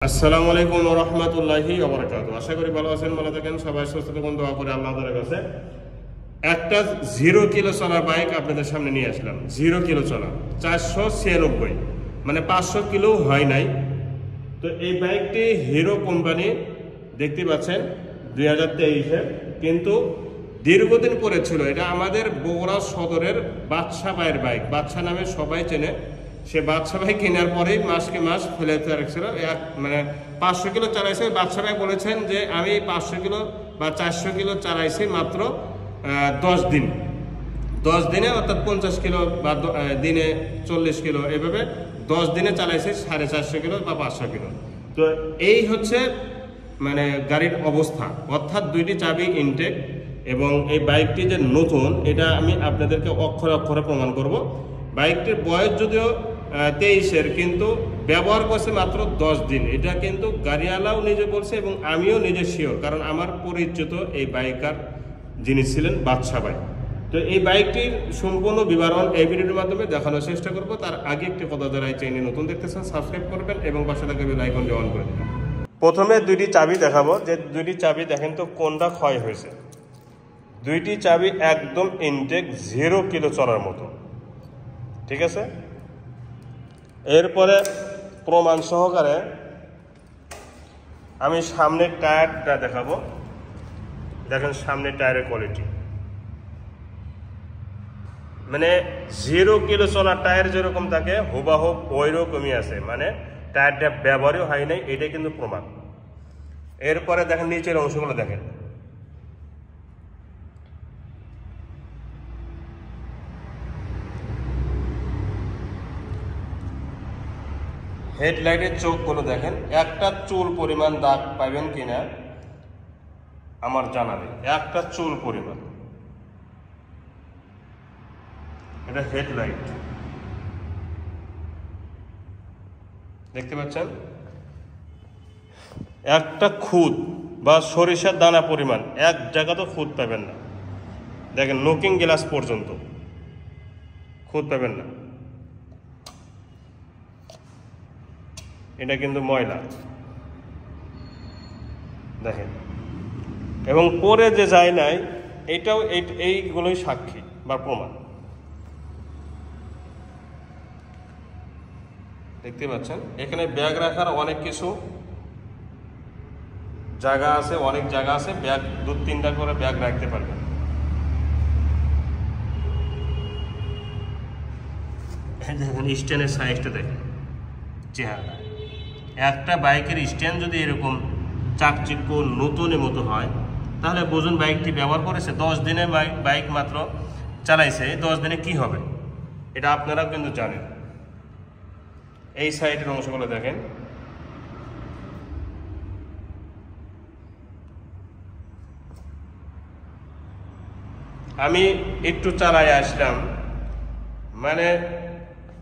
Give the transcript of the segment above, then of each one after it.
আসসালামু আলাইকুম ওয়া রাহমাতুল্লাহি ওয়া বারাকাতুহু। আশা করি ভালো আছেন, ভালো থাকেন, সবাই সুস্থ থাকুন, দোয়া করি আল্লাহ তাআলার কাছে। একটা 0 কিলো চলা বাইক আপনাদের সামনে নিয়ে আসলাম। 0 কিলো চলা 496, মানে 500 কিলো হয় নাই। তো এই বাইকটি হিরো কোম্পানি, দেখতে পাচ্ছেন 2023-এর, কিন্তু দীর্ঘদিন পরে ছিল। এটা আমাদের বগুড়া সদরের বাদশা ভাইয়ের বাইক। বাদশা নামে সবাই চেনে। সে বাদশা ভাই কেনার পরেই মাসকে মাস ফেলে রাখছিল। মানে 500 কিলো চালাইছে। বাদশা ভাই বলেছেন যে আমি 500 কিলো বা 400 কিলো চালাইছি মাত্র 10 দিন। 10 দিনে, অর্থাৎ 50 কিলো বা দিনে 40 কিলো, এভাবে 10 দিনে চালাইছে 450 কিলো বা 500 কিলো। তো এই হচ্ছে মানে গাড়ির অবস্থা, অর্থাৎ 2টি চাবি ইনটেক। এবং এই বাইকটি যে নতুন, এটা আমি আপনাদেরকে অক্ষরে অক্ষরে প্রমাণ করব। বাইকটির বয়স যদিও 23-এর, কিন্তু ব্যবহার করছে মাত্র 10 দিন। এটা কিন্তু গাড়িওয়ালাও নিজে বলছে এবং আমিও নিজে শিওর, কারণ আমার পরিচিত এই বাইকার যিনি ছিলেন বাদশা ভাই। তো এই বাইকটির সম্পূর্ণ বিবরণ এই ভিডিওর মাধ্যমে দেখানোর চেষ্টা করব। তার আগে একটি কথা, যারা এই চ্যানেলে নতুন দেখতেছেন সাবস্ক্রাইব করবেন এবং পাশে থাকা বেল আইকনটি অন করে দেবেন। প্রথমে 2টি চাবি দেখাবো, যে 2টি চাবি দেখেন তো কোনটা ক্ষয় হয়েছে। 2টি চাবি একদম ইনটেক, 0 কিলো চলার মতো, ঠিক আছে। এরপরে প্রমাণ সহকারে আমি সামনের টায়ারটা দেখাবো। দেখেন সামনের টায়ারের কোয়ালিটি, মানে 0 কিলো চলা টায়ার যেরকম থাকে হুবাহুব ওই রকমই আছে, মানে টায়ারটা ব্যবহারও হয় নাই, এটাই কিন্তু প্রমাণ। এরপরে দেখেন নিচের অংশগুলো দেখেন, হেডলাইটের চোখগুলো দেখেন, একটা চুল পরিমাণ দাগ পাবেন কিনা আমার জানা নেই, একটা চুল পরিমাণ। এটা হেডলাইট, দেখতে পাচ্ছেন, একটা খুদ বা সরিষার দানা পরিমাণ এক জায়গাতেও খুদ পাবেন না। দেখেন লুকিং গ্লাস পর্যন্ত খুদ পাবেন না। এটা কিন্তু ময়লা দেখেন, এবং পরে যে যায় নাই এটাও এইগুলোই সাক্ষী বা প্রমাণ। দেখতে পাচ্ছেন এখানে ব্যাগ রাখার অনেক কিছু জায়গা আছে, অনেক জায়গা আছে, ব্যাগ 2-3টা করে ব্যাগ রাখতে পারবেন। দেখেন স্ট্যান্ডের সাইজটা দেখেন, চেহারা। একটা বাইকের স্ট্যান্ড যদি এরকম চাকচিক্য নতুনের মতো হয়, তাহলে বুঝুন বাইকটি ব্যবহার করেছে 10 দিনে, বাইক মাত্র চালাইছে, 10 দিনে কি হবে এটা আপনারাও কিন্তু জানেন। এই সাইডের অংশগুলো দেখেন, আমি একটু চালাই আসলাম, মানে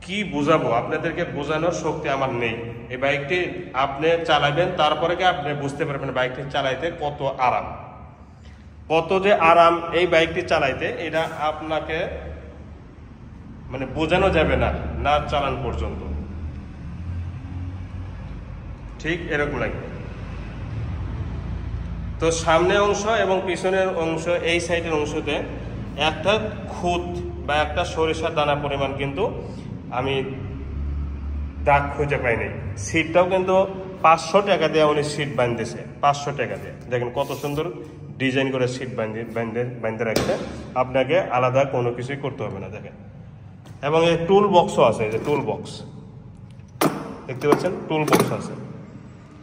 কি বুঝাবো আপনাদেরকে, বোঝানোর শক্তি আমার নেই। এই বাইকটি আপনি চালাবেন, তারপরে কি আপনি বুঝতে পারবেন বাইকটি চালাইতে কত আরাম, কত যে আরাম এই বাইকটি চালাইতে, এটা আপনাকে মানে বোঝানো যাবে না, না চালান পর্যন্ত। ঠিক এরকম লাগবে। তো সামনের অংশ এবং পিছনের অংশ, এই সাইডের অংশতে একটা খুদ বা একটা সরিষার দানা পরিমাণ কিন্তু আমি দাগ খুঁজে পাইনি। সিটটাও কিন্তু 500 টাকা দিয়ে উনি সিট বাঁধতেছে, 500 টাকা দিয়ে। দেখেন কত সুন্দর ডিজাইন করে সিট বাঁধতে রাখছে, আপনাকে আলাদা কোনো কিছুই করতে হবে না। দেখেন, এবং এই টুল বক্সও আছে, এই যে টুল বক্স দেখতে পাচ্ছেন, টুল বক্স আছে।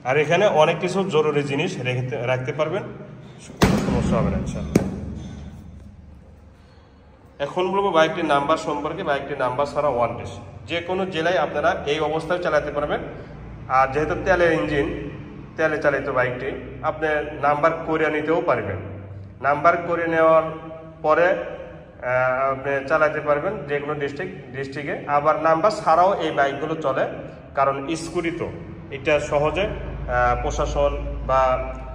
আর এখানে অনেক কিছু জরুরি জিনিস রাখতে পারবেন, কোনো সমস্যা হবে না ইনশাআল্লাহ। এখন বলবো বাইকটির নাম্বার সম্পর্কে। বাইকটির নাম্বার ছাড়া ওয়ারেন্টি, যে কোনো জেলায় আপনারা এই অবস্থায় চালাতে পারবেন। আর যেহেতু তেলের ইঞ্জিন, তেলে চালিত বাইকটি, আপনি নাম্বার করে নিতেও পারবেন। নাম্বার করে নেওয়ার পরে আপনি চালাতে পারবেন যে কোনো ডিস্ট্রিক্টে। আবার নাম্বার ছাড়াও এই বাইকগুলো চলে, কারণ স্কুটি তো এটা সহজে প্রশাসন বা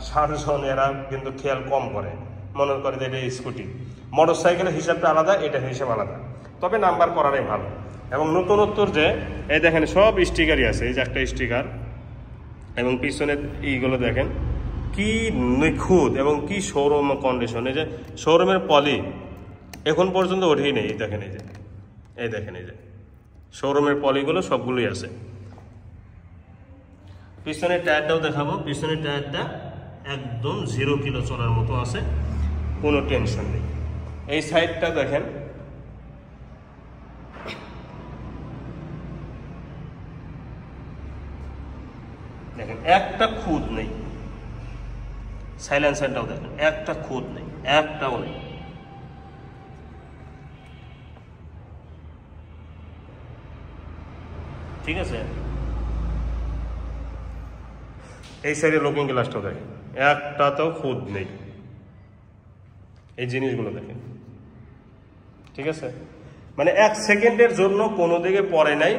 সাধারণ এরা কিন্তু খেয়াল কম করে, মনে করে যে এটা স্কুটি। মোটর সাইকেলের হিসাবটা আলাদা, এটা হিসাব আলাদা, তবে নাম্বার করাটাই ভালো। এবং নতুনত্বর যে এই দেখেন সব স্টিকারই আছে, এই যে একটা স্টিকার, এবং পিছনের এইগুলো দেখেন কি নিখুঁত এবং কি শোরুম কন্ডিশন। এই যে শোরুমের পলি এখন পর্যন্ত ওঠেই নেই। দেখেন এই দেখেন এই যে শোরুমের পলিগুলো সবগুলোই আছে। পিছনের টায়ারটাও দেখাবো। পিছনের টায়ারটা একদম 0 কিলো চলার মতো আছে, কোনো টেনশন নেই। এই সাইডটা দেখেন, দেখেন একটা খুঁত নেই। সাইলেন্সারটাও দেখেন একটা খুঁত নেই, একটাও নেই। ঠিক আছে, এই সাইডে লুকিং গ্লাসটাও দেখেন একটাতেও খুঁত নেই। এই জিনিসগুলো দেখেন, ঠিক আছে, মানে 1 সেকেন্ডের জন্য কোনো দিকে পড়ে নাই।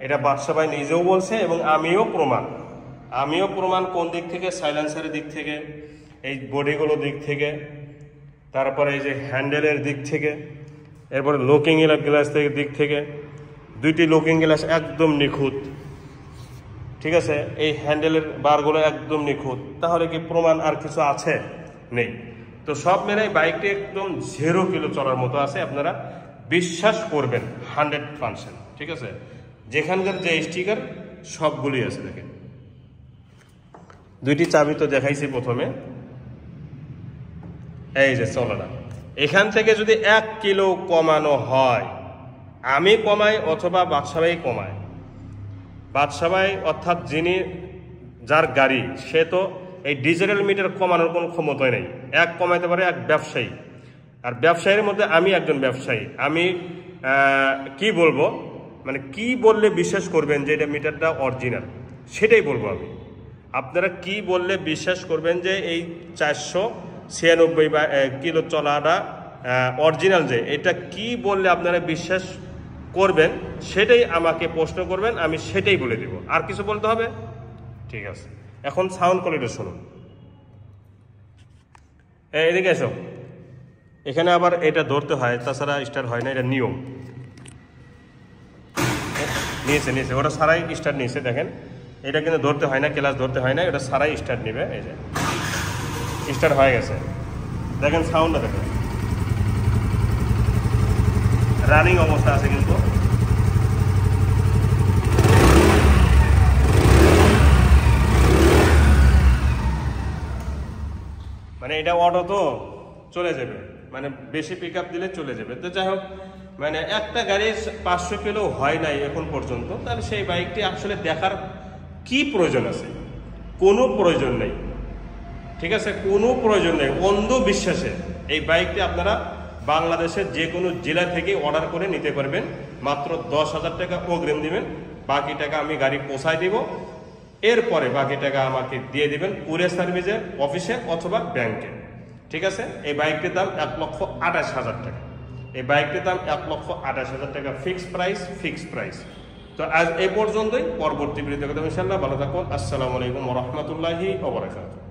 এটা বাদশা ভাই নিজেও বলছে এবং আমিও প্রমাণ। কোন দিক থেকে? সাইলেন্সারের দিক থেকে, এই বডিগুলোর দিক থেকে, তারপরে এই যে হ্যান্ডেলের দিক থেকে, এরপরে লুকিং গ্লাস থেকে দিক থেকে। 2টি লুকিং গ্লাস একদম নিখুঁত, ঠিক আছে। এই হ্যান্ডেলের বারগুলো একদম নিখুঁত। তাহলে কি প্রমাণ আর কিছু আছে? নেই। তো সব মিলাই বাইকটি একদম 0 কিলো চলার মতো আছে। আপনারা বিশ্বাস করবেন 100%, ঠিক আছে। যেখানকার যে স্টিকার সবগুলি আছে। দেখেন 2টি চাবি তো দেখাইছি প্রথমে। এই যে চলাটা, এখান থেকে যদি 1 কিলো কমানো হয়, আমি কমাই অথবা বাদশা ভাই কমায়। বাদশা ভাই অর্থাৎ যার গাড়ি, সে তো এই ডিজিটাল মিটার কমানোর কোনো ক্ষমতাই নেই। এক কমাইতে পারে এক ব্যবসায়ী, আর ব্যবসায়ীর মধ্যে আমি একজন ব্যবসায়ী। আমি কি বলবো, মানে কি বললে বিশ্বাস করবেন যে এটা মিটারটা অরিজিনাল, সেটাই বলবো আমি। আপনারা কি বললে বিশ্বাস করবেন যে এই 496 কিলো চলাটা অরিজিনাল, যে এটা কি বললে আপনারা বিশ্বাস করবেন সেটাই আমাকে প্রশ্ন করবেন, আমি সেটাই বলে দেব। আর কিছু বলতে হবে? ঠিক আছে, এখন সাউন্ড কোয়ালিটি শুনুন। এদিকে এসো। এখানে আবার এটা ধরতে হয়, তাছাড়া স্টার্ট হয় না, এটা নিয়ম। নিয়েছে ওটা সারাই স্টার্ট নিয়েছে। দেখেন এটা কিন্তু ধরতে হয় না, ক্লাস ধরতে হয় না, এটা সারাই স্টার্ট নেবে। এই যে স্টার্ট হয়ে গেছে, দেখেন সাউন্ডটা দেখেন, রানিং অবস্থা আছে কিন্তু। মানে এটা অটো তো চলে যাবে, মানে বেশি পিক আপ দিলে চলে যাবে। তো যাই হোক, মানে একটা গাড়ির 500 কিলো হয় নাই এখন পর্যন্ত, তাহলে সেই বাইকটি আসলে দেখার কি প্রয়োজন আছে? কোনো প্রয়োজন নেই, ঠিক আছে, কোনো প্রয়োজন নেই। অন্ধ বিশ্বাসে এই বাইকটি আপনারা বাংলাদেশের যে কোনো জেলা থেকে অর্ডার করে নিতে পারবেন। মাত্র 10,000 টাকা অগ্রিম দিবেন, বাকি টাকা আমি গাড়ি পৌঁছায় দিব। এরপরে বাকি টাকা আমাকে দিয়ে দিবেন কুরিয়ার সার্ভিসে, অফিসে অথবা ব্যাংকে, ঠিক আছে। এই বাইকটির দাম 1,28,000 টাকা। এই বাইকটির দাম 1,28,000 টাকা, ফিক্সড প্রাইস। তো আজ এই পর্যন্তই। পরবর্তী ভিডিওতে কথা ইনশাআল্লাহ। ভালো থাকুন। আসসালামু আলাইকুম ওয়া রাহমাতুল্লাহি ওয়া বারাকাতুহু।